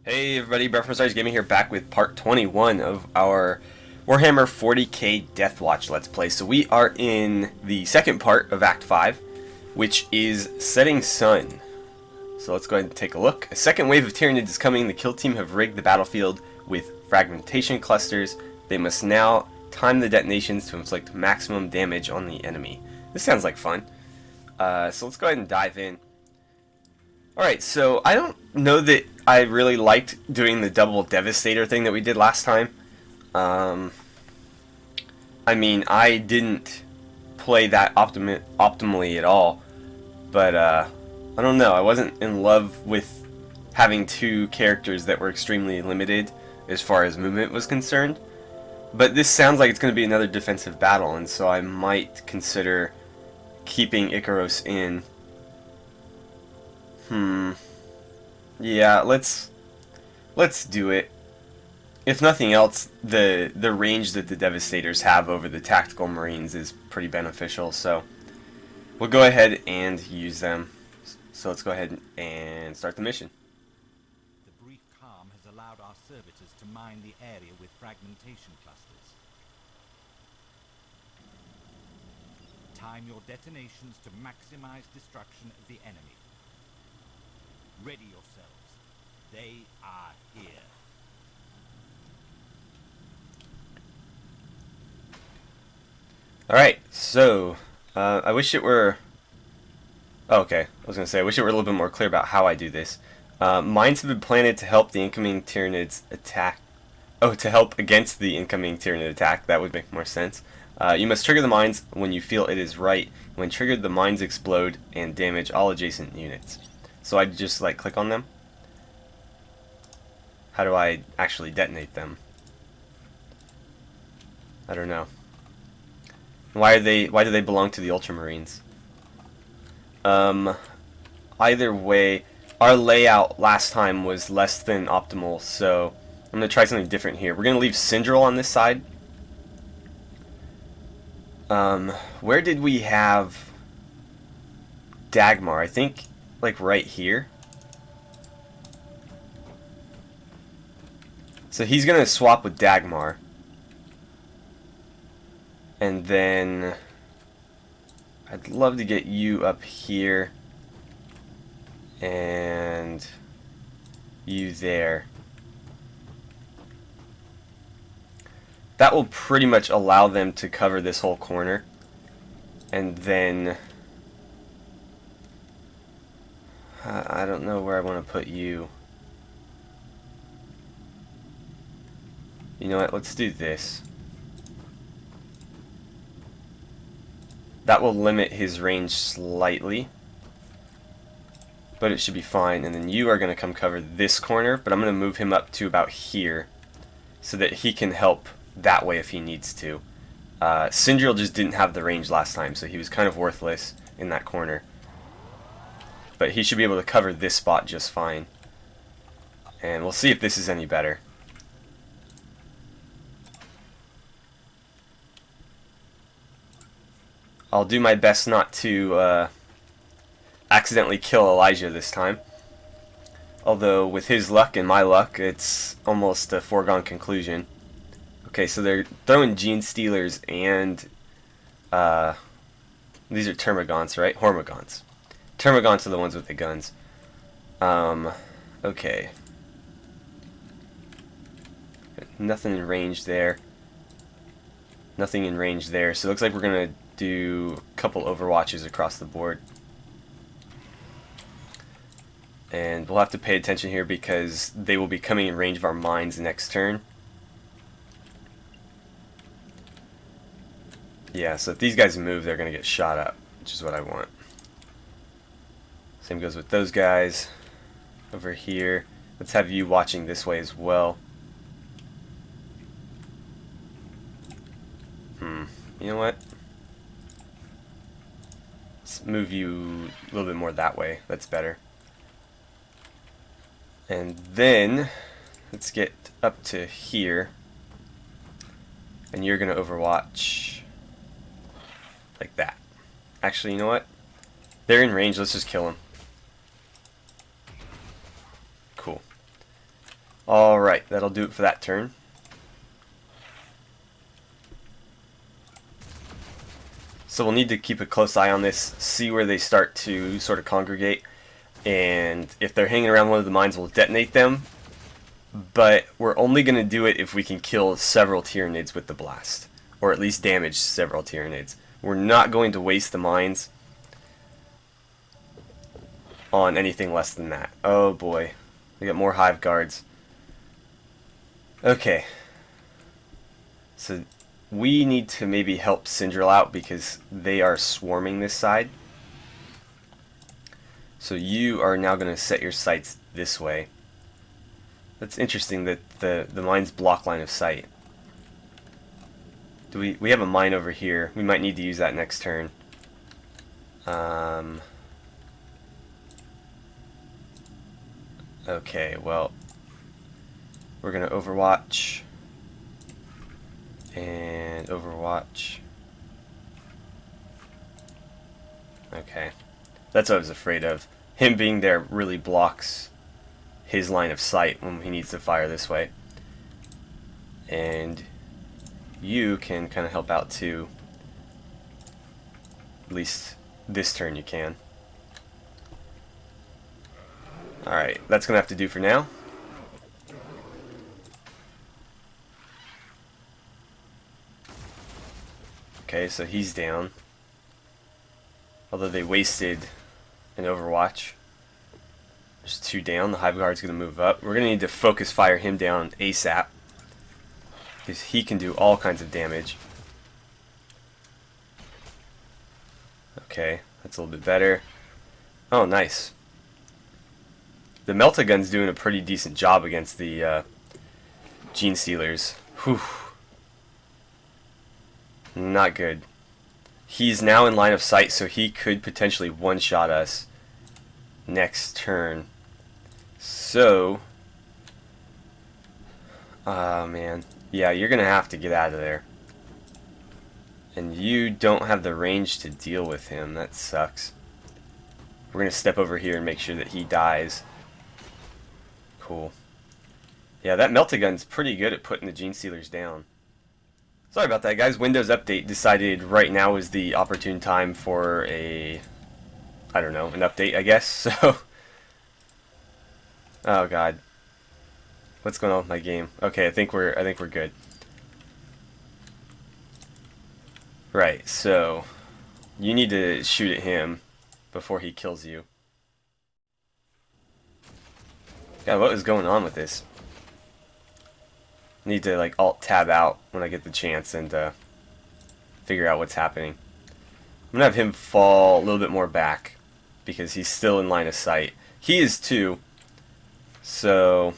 Hey everybody, AstartesGaming here, back with part 21 of our Warhammer 40k Deathwatch Let's Play. So we are in the second part of Act 5, which is Setting Sun. So let's go ahead and take a look. A second wave of Tyranids is coming. The kill team have rigged the battlefield with fragmentation clusters. They must now time the detonations to inflict maximum damage on the enemy. This sounds like fun. So let's go ahead and dive in. Alright, so I don't know that I really liked doing the double Devastator thing that we did last time. I mean, I didn't play that optimally at all, but I don't know, I wasn't in love with having two characters that were extremely limited as far as movement was concerned. But this sounds like it's going to be another defensive battle, and so I might consider keeping Icaros in. Yeah, let's do it. If nothing else, the range that the Devastators have over the Tactical Marines is pretty beneficial, so we'll go ahead and use them. So let's go ahead and start the mission. The brief calm has allowed our servitors to mine the area with fragmentation clusters. Time your detonations to maximize destruction of the enemy. Ready yourselves. They are here. Alright, so I wish it were... Oh, okay, I was going to say, I wish it were a little bit more clear about how I do this. Mines have been planted to help the incoming Tyranids attack. Oh, to help against the incoming Tyranid attack. That would make more sense. You must trigger the mines when you feel it is right. When triggered, the mines explode and damage all adjacent units. So I just like click on them. How do I actually detonate them? I don't know. Why do they belong to the Ultramarines? Either way, our layout last time was less than optimal, so I'm gonna try something different here. We're gonna leave Syndril on this side. Where did we have Dagmar? I think like right here. So he's gonna swap with Dagmar, and then I'd love to get you up here and you there. That will pretty much allow them to cover this whole corner, and then I don't know where I want to put you. You know what, let's do this. That will limit his range slightly, but it should be fine. And then you are going to come cover this corner, but I'm going to move him up to about here so that he can help that way if he needs to. Syndril just didn't have the range last time, so he was kind of worthless in that corner. But he should be able to cover this spot just fine. And we'll see if this is any better. I'll do my best not to accidentally kill Elijah this time. Although with his luck and my luck, it's almost a foregone conclusion. Okay, so they're throwing Gene Stealers and these are Termagants, right? Hormagants. Termagants are the ones with the guns. Okay. Nothing in range there. Nothing in range there. So it looks like we're going to do a couple overwatches across the board. And we'll have to pay attention here because they will be coming in range of our mines next turn. Yeah, so if these guys move, they're going to get shot up, which is what I want. Same goes with those guys over here. Let's have you watching this way as well. You know what? Let's move you a little bit more that way. That's better. And then let's get up to here. And you're going to overwatch like that. Actually, you know what? They're in range. Let's just kill them. Cool. Alright, that'll do it for that turn. So we'll need to keep a close eye on this, see where they start to sort of congregate, and if they're hanging around one of the mines, we'll detonate them. But we're only going to do it if we can kill several Tyranids with the blast, or at least damage several Tyranids. We're not going to waste the mines on anything less than that. Oh boy, we got more hive guards. Okay, so we need to maybe help Syndril out because they are swarming this side. So you are now going to set your sights this way. That's interesting that the mines block line of sight. We have a mine over here. We might need to use that next turn. Okay, well, we're going to Overwatch. And Overwatch. Okay. That's what I was afraid of. Him being there really blocks his line of sight when he needs to fire this way. And you can kind of help out too. At least this turn you can. Alright, that's going to have to do for now. Okay, so he's down. Although they wasted an Overwatch. There's 2 down. The Hive Guard's going to move up. We're going to need to focus fire him down ASAP, because he can do all kinds of damage. Okay, that's a little bit better. Oh, nice. The Meltagun's doing a pretty decent job against the Gene Stealers. Whew. Not good. He's now in line of sight, so he could potentially one-shot us next turn. So, man. Yeah, you're going to have to get out of there. And you don't have the range to deal with him. That sucks. We're going to step over here and make sure that he dies. Cool. Yeah, that Meltagun's pretty good at putting the Gene Stealers down. Sorry about that, guys. Windows Update decided right now is the opportune time for a, I don't know, an update, I guess. So, oh god, what's going on with my game? Okay, I think we're good. Right. So, you need to shoot at him before he kills you. God, what is going on with this? Need to like Alt-Tab out when I get the chance and figure out what's happening. I'm gonna have him fall a little bit more back because he's still in line of sight. He is too, so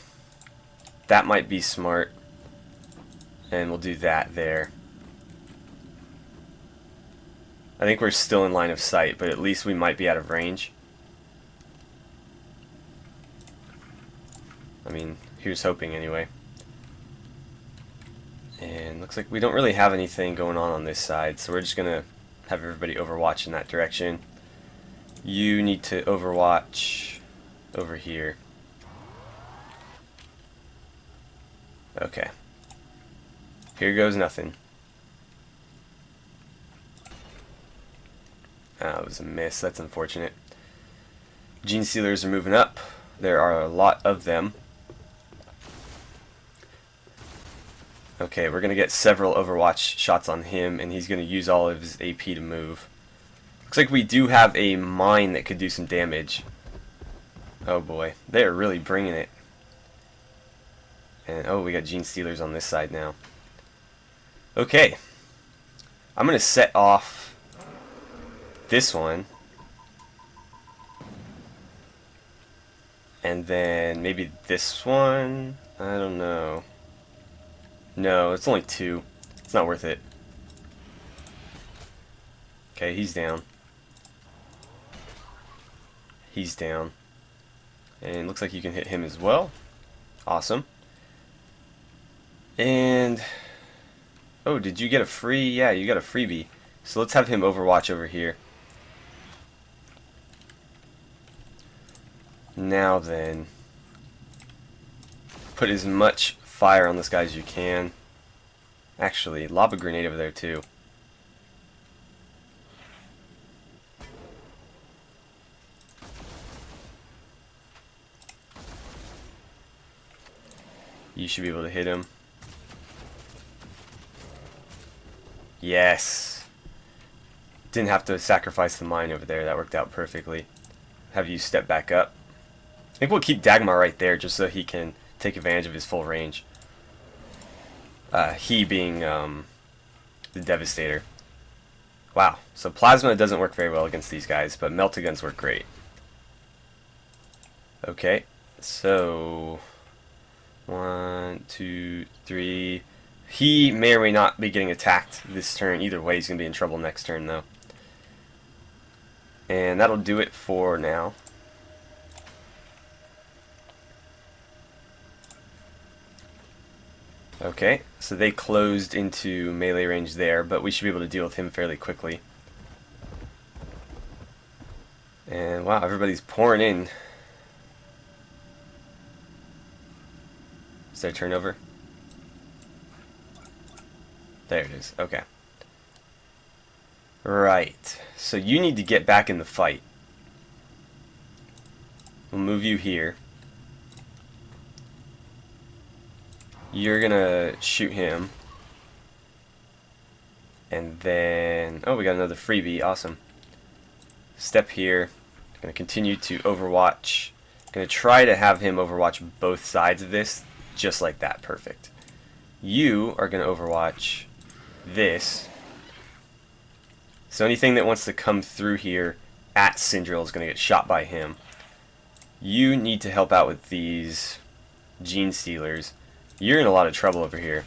that might be smart. And we'll do that there. I think we're still in line of sight, but at least we might be out of range. I mean, here's hoping anyway. And looks like we don't really have anything going on this side, so we're just gonna have everybody overwatch in that direction. You need to overwatch over here. Okay. Here goes nothing. It was a miss. That's unfortunate. Gene Stealers are moving up. There are a lot of them. Okay, we're going to get several Overwatch shots on him, and he's going to use all of his AP to move. Looks like we do have a mine that could do some damage. Oh boy, they are really bringing it. And oh, we got Gene Stealers on this side now. Okay, I'm going to set off this one. And then maybe this one? I don't know. No, it's only 2. It's not worth it. Okay, he's down. He's down. And it looks like you can hit him as well. Awesome. And oh, did you get a free? Yeah, you got a freebie. So let's have him overwatch over here. Now then. put as much fire on this guy as you can. Actually, lob a grenade over there too. You should be able to hit him. Yes. Didn't have to sacrifice the mine over there. That worked out perfectly. Have you step back up. I think we'll keep Dagmar right there just so he can take advantage of his full range. He being the Devastator. Wow. So Plasma doesn't work very well against these guys, but Melt-A-Guns work great. Okay. So 1, 2, 3. He may or may not be getting attacked this turn. Either way, he's going to be in trouble next turn, though. And that'll do it for now. Okay, so they closed into melee range there, but we should be able to deal with him fairly quickly. And wow, everybody's pouring in. Is there turnover? There it is. Okay. Right. So you need to get back in the fight. We'll move you here. You're gonna shoot him. And then... oh, we got another freebie. Awesome. Step here. Gonna continue to overwatch. Gonna try to have him overwatch both sides of this. Just like that. Perfect. You are gonna overwatch this. So anything that wants to come through here at Syndril is going to get shot by him. You need to help out with these Gene Stealers. You're in a lot of trouble over here.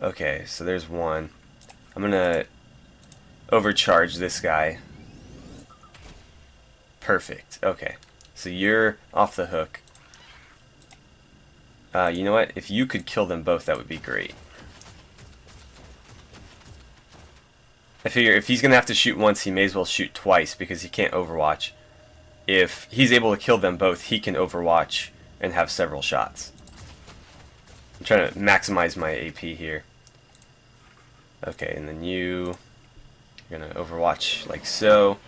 Okay, so there's one. I'm going to overcharge this guy. Perfect. Okay, so you're off the hook. You know what? If you could kill them both, that would be great. I figure if he's going to have to shoot once, he may as well shoot twice because he can't overwatch. If he's able to kill them both, he can overwatch and have several shots. I'm trying to maximize my AP here. Okay, and then you're going to overwatch like so.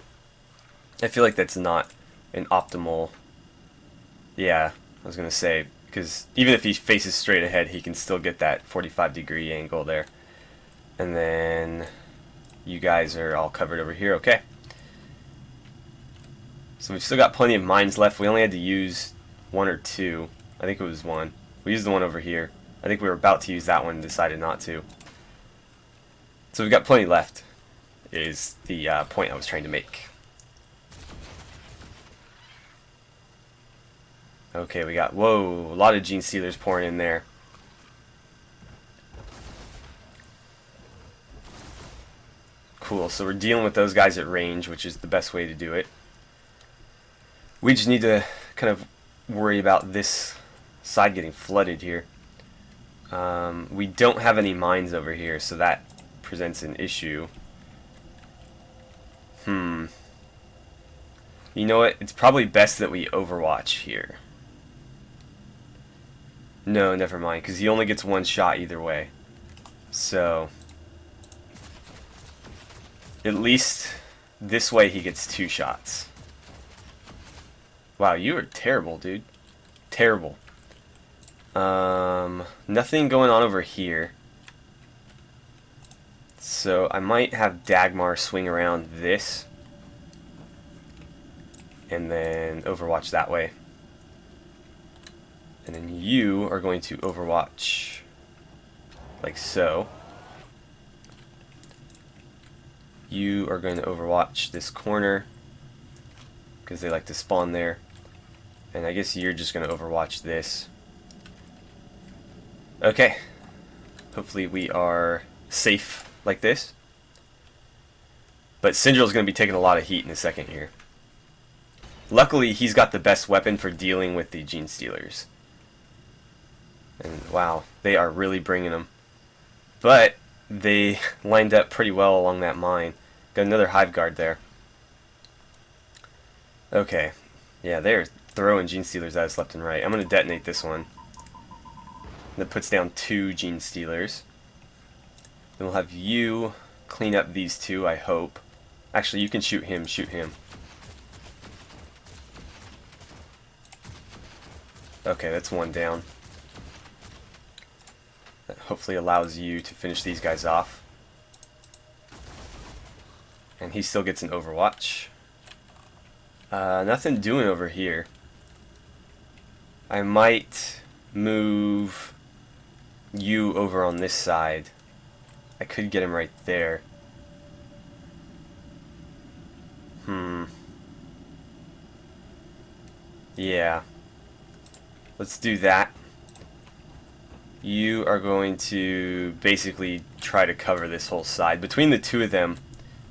I feel like that's not an optimal... yeah, I was going to say, because even if he faces straight ahead, he can still get that 45-degree angle there. And then... you guys are all covered over here. Okay. So we've still got plenty of mines left. We only had to use 1 or 2. I think it was 1. We used the one over here. I think we were about to use that one and decided not to. So we've got plenty left, is the point I was trying to make. Okay, we got, whoa, a lot of Gene Stealers pouring in there. Cool, so we're dealing with those guys at range, which is the best way to do it. We just need to kind of worry about this side getting flooded here. We don't have any mines over here, so that presents an issue. You know what? It's probably best that we overwatch here. No, never mind, because he only gets one shot either way. So... at least this way he gets 2 shots. Wow, you are terrible, dude. Terrible. Nothing going on over here. So I might have Dagmar swing around this. And then overwatch that way. And then you are going to overwatch like so. You are going to overwatch this corner because they like to spawn there. And I guess you're just going to overwatch this. Okay. Hopefully we are safe like this. But Syndril's going to be taking a lot of heat in a second here. Luckily, he's got the best weapon for dealing with the Gene Stealers. And wow, they are really bringing them. But they lined up pretty well along that mine. Got another Hive Guard there. Okay. Yeah, they're throwing Gene Stealers at us left and right. I'm going to detonate this one. That puts down 2 Gene Stealers. Then we'll have you clean up these 2, I hope. Actually, you can shoot him. Shoot him. Okay, that's 1 down. That hopefully allows you to finish these guys off. And he still gets an Overwatch. Nothing doing over here. I might move you over on this side. I could get him right there. Yeah. Let's do that. You are going to basically try to cover this whole side. Between the 2 of them,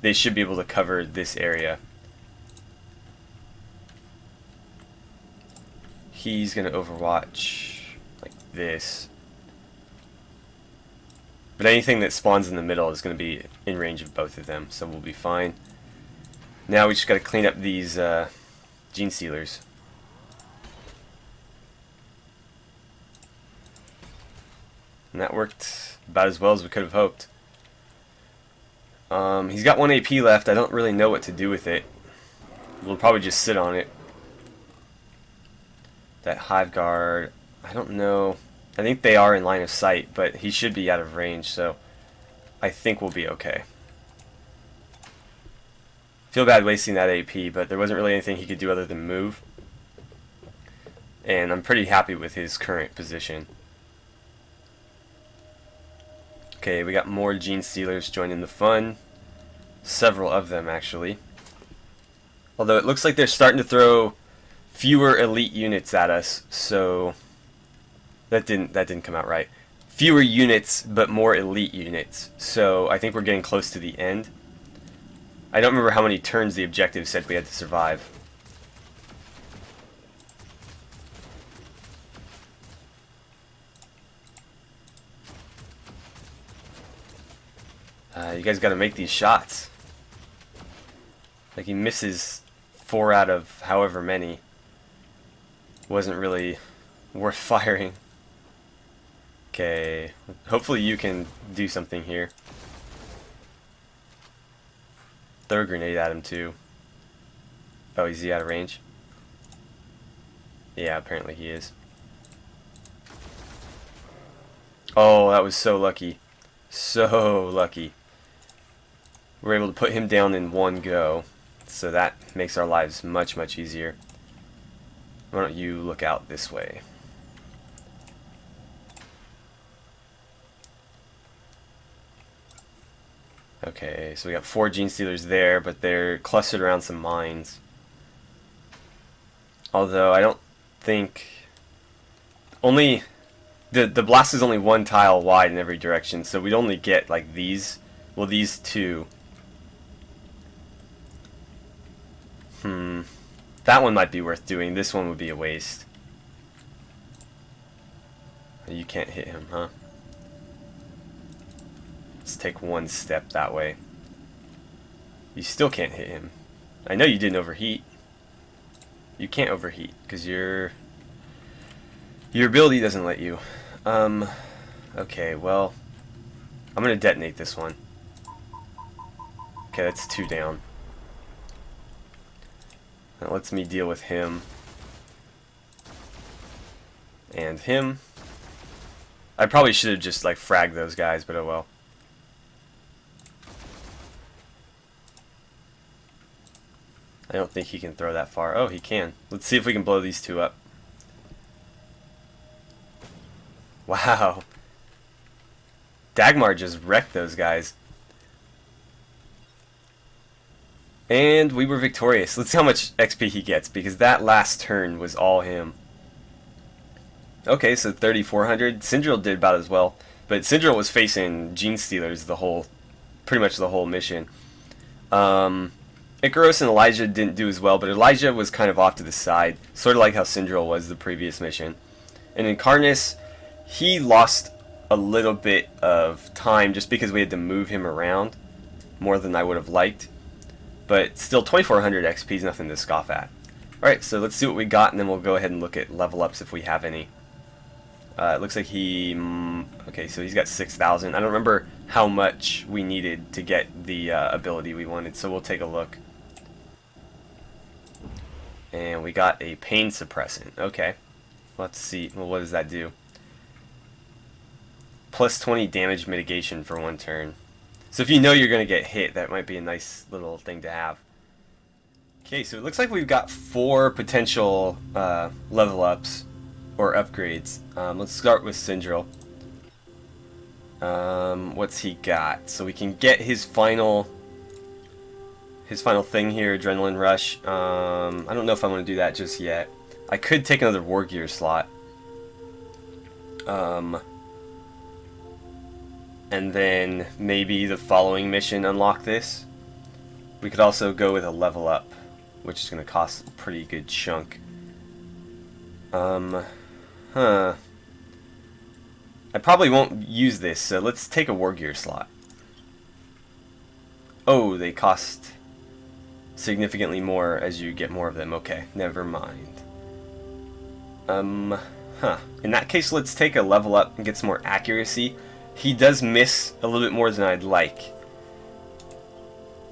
they should be able to cover this area. He's going to Overwatch like this. But anything that spawns in the middle is going to be in range of both of them, so we'll be fine. Now we just got to clean up these Gene Stealers. And that worked about as well as we could have hoped. He's got 1 AP left. I don't really know what to do with it. We'll probably just sit on it. That Hive Guard, I don't know. I think they are in line of sight, but he should be out of range, so I think we'll be okay. Feel bad wasting that AP, but there wasn't really anything he could do other than move. And I'm pretty happy with his current position. Okay, we got more Gene Stealers joining the fun. Several of them, actually. Although it looks like they're starting to throw fewer elite units at us, so that didn't come out right. Fewer units, but more elite units. So I think we're getting close to the end. I don't remember how many turns the objective said we had to survive. You guys got to make these shots. Like, he misses 4 out of however many. Wasn't really worth firing. Okay, hopefully you can do something here. Throw a grenade at him too. Oh, is he out of range? Yeah, apparently he is. Oh, that was so lucky. So lucky. We're able to put him down in 1 go. So that makes our lives much, much easier. Why don't you look out this way? Okay, so we got 4 Gene Stealers there, but they're clustered around some mines. Although I don't think only the blast is only 1 tile wide in every direction, so we'd only get like these. Well, these 2. That one might be worth doing. This one would be a waste. You can't hit him, huh? Let's take 1 step that way. You still can't hit him. I know you didn't overheat. You can't overheat because your ability doesn't let you. Okay, well, I'm gonna detonate this one. Okay, that's 2 down. That lets me deal with him. And him. I probably should have just like fragged those guys, but oh well. I don't think he can throw that far. Oh, he can. Let's see if we can blow these 2 up. Wow. Dagmar just wrecked those guys. And we were victorious. Let's see how much XP he gets, because that last turn was all him. Okay, so 3,400. Syndril did about as well. But Syndril was facing Gene Stealers pretty much the whole mission. Icaros and Elijah didn't do as well, but Elijah was kind of off to the side, sort of like how Syndril was the previous mission. And Incarnus, he lost a little bit of time just because we had to move him around more than I would have liked. But still, 2,400 XP is nothing to scoff at. Alright, so let's see what we got, and then we'll go ahead and look at level ups if we have any. It looks like he... okay, so he's got 6,000. I don't remember how much we needed to get the ability we wanted, so we'll take a look. And we got a pain suppressant. Okay. Let's see. Well, what does that do? Plus 20 damage mitigation for 1 turn. So if you know you're going to get hit, that might be a nice little thing to have. Okay, so it looks like we've got 4 potential level ups or upgrades. Let's start with Syndril. What's he got? So we can get his final thing here, Adrenaline Rush. I don't know if I want to do that just yet. I could take another War Gear slot. And then maybe the following mission unlock this. We could also go with a level up, which is going to cost a pretty good chunk. I probably won't use this, so let's take a War Gear slot. Oh, they cost significantly more as you get more of them. Okay, never mind. In that case, let's take a level up and get some more accuracy. He does miss a little bit more than I'd like.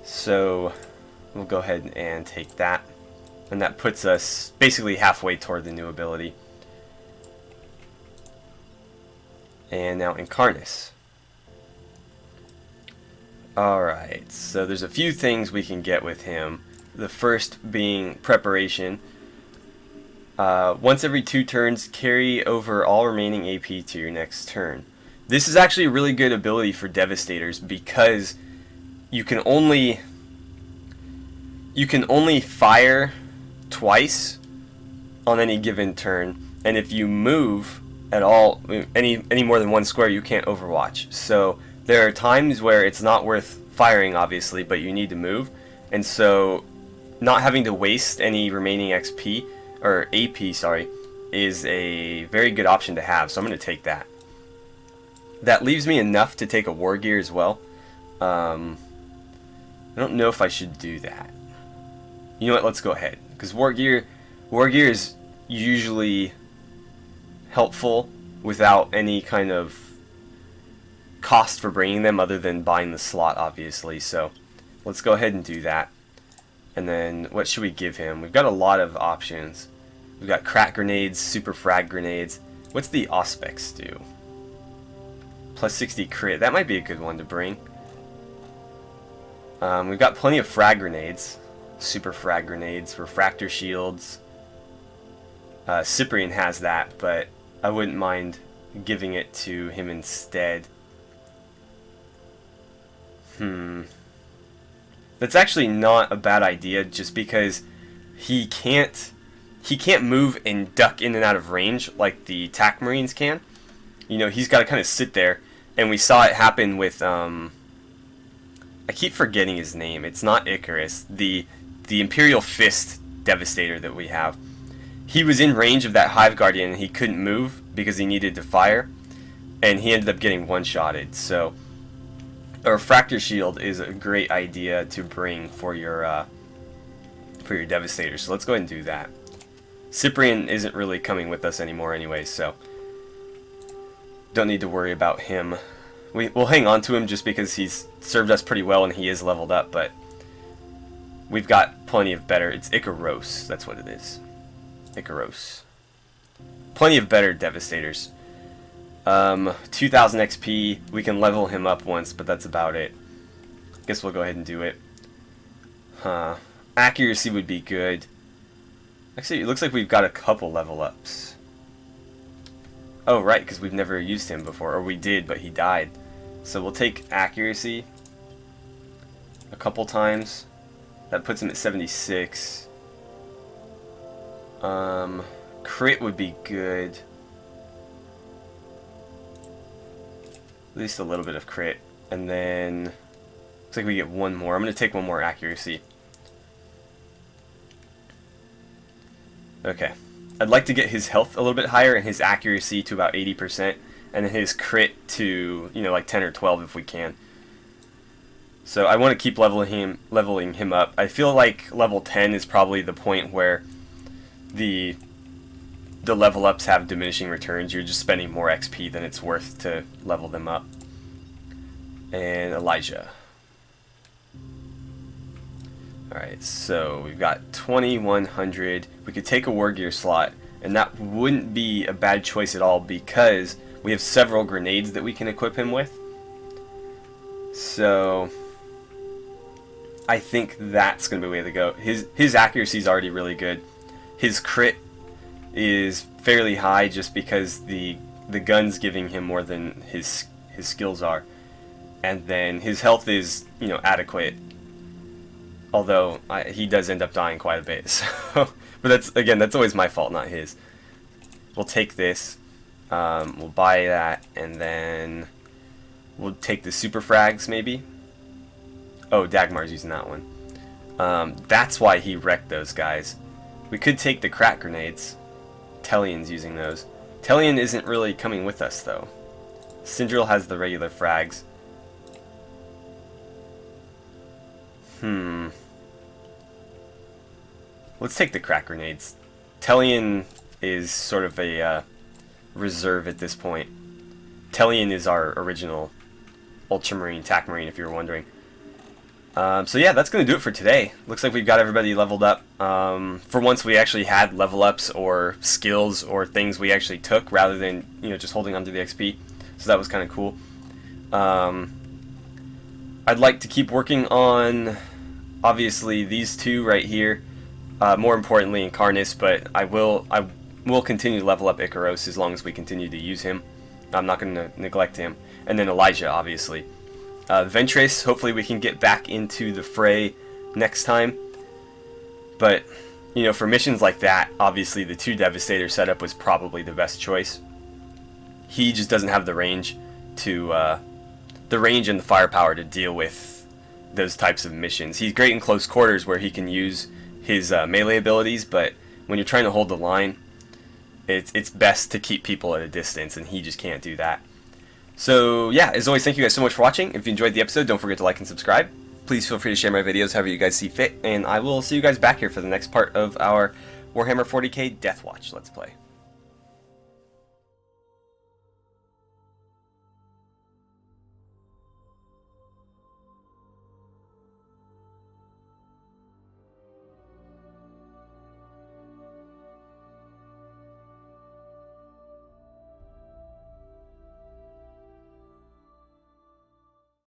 So we'll go ahead and take that. And that puts us basically halfway toward the new ability. And now Incarnus. Alright, so there's a few things we can get with him. The first being Preparation. Once every 2 turns, carry over all remaining AP to your next turn. This is actually a really good ability for Devastators because you can only fire twice on any given turn, and if you move at all, any more than 1 square, you can't Overwatch. So there are times where it's not worth firing, obviously, but you need to move, and so not having to waste any remaining XP or AP, sorry, is a very good option to have. So I'm going to take that. That leaves me enough to take a War Gear as well. I don't know if I should do that. You know what? Let's go ahead, because War Gear is usually helpful without any kind of cost for bringing them other than buying the slot, obviously. So let's go ahead and do that. And then what should we give him? We've got a lot of options. We've got crack grenades, super frag grenades. What's the Auspex do? Plus 60 crit. That might be a good one to bring. We've got plenty of frag grenades. Super frag grenades, refractor shields. Cyprian has that, but I wouldn't mind giving it to him instead. That's actually not a bad idea, just because he can't move and duck in and out of range like the TAC Marines can. You know, he's got to kind of sit there, and we saw it happen with I keep forgetting his name. It's not Icarus. The Imperial Fist Devastator that we have. He was in range of that Hive Guardian and he couldn't move because he needed to fire, and he ended up getting one-shotted. So a refractor shield is a great idea to bring for your Devastator. So let's go ahead and do that. Cyprian isn't really coming with us anymore anyway, so don't need to worry about him. We'll hang on to him just because he's served us pretty well and he is leveled up, but we've got plenty of better. It's Icaros, that's what it is. Icaros. Plenty of better Devastators. 2000 XP. We can level him up once, but that's about it. Guess we'll go ahead and do it. Accuracy would be good. Actually, it looks like we've got a couple level ups. Oh, right, because we've never used him before. Or we did, but he died. So we'll take accuracy a couple times. That puts him at 76. Crit would be good. At least a little bit of crit. And then looks like we get one more. I'm going to take one more accuracy. Okay. I'd like to get his health a little bit higher and his accuracy to about 80%, and then his crit to, you know, like 10 or 12 if we can. So I want to keep leveling him up. I feel like level 10 is probably the point where the level ups have diminishing returns. You're just spending more XP than it's worth to level them up. And Elijah. Alright, so we've got 2100. We could take a War Gear slot, and that wouldn't be a bad choice at all because we have several grenades that we can equip him with. So I think that's going to be the way to go. His accuracy is already really good. His crit is fairly high just because the gun's giving him more than his skills are. And then his health is, you know, adequate. Although he does end up dying quite a bit. So, but that's always my fault, not his. We'll take this. We'll buy that, and then we'll take the super frags maybe. Oh, Dagmar's using that one. That's why he wrecked those guys. We could take the crack grenades. Tellion's using those. Tellion isn't really coming with us though. Syndril has the regular frags. Let's take the crack grenades. Tellion is sort of a reserve at this point. Tellion is our original Ultramarine, TAC Marine, if you were wondering. So yeah, that's going to do it for today. Looks like we've got everybody leveled up. For once we actually had level ups or skills or things we actually took rather than, you know, just holding onto the XP. So that was kind of cool. I'd like to keep working on, obviously, these two right here. More importantly, Incarnus, but I will continue to level up Icaros as long as we continue to use him. I'm not going to neglect him. And then Elijah, obviously. Ventress, hopefully we can get back into the fray next time. But, you know, for missions like that, obviously the 2 Devastator setup was probably the best choice. He just doesn't have the range to, the range and the firepower to deal with those types of missions. He's great in close quarters where he can use his melee abilities, but when you're trying to hold the line, it's best to keep people at a distance, and he just can't do that. So yeah, as always, thank you guys so much for watching. If you enjoyed the episode, don't forget to like and subscribe. Please feel free to share my videos however you guys see fit, and I will see you guys back here for the next part of our Warhammer 40k Deathwatch Let's Play.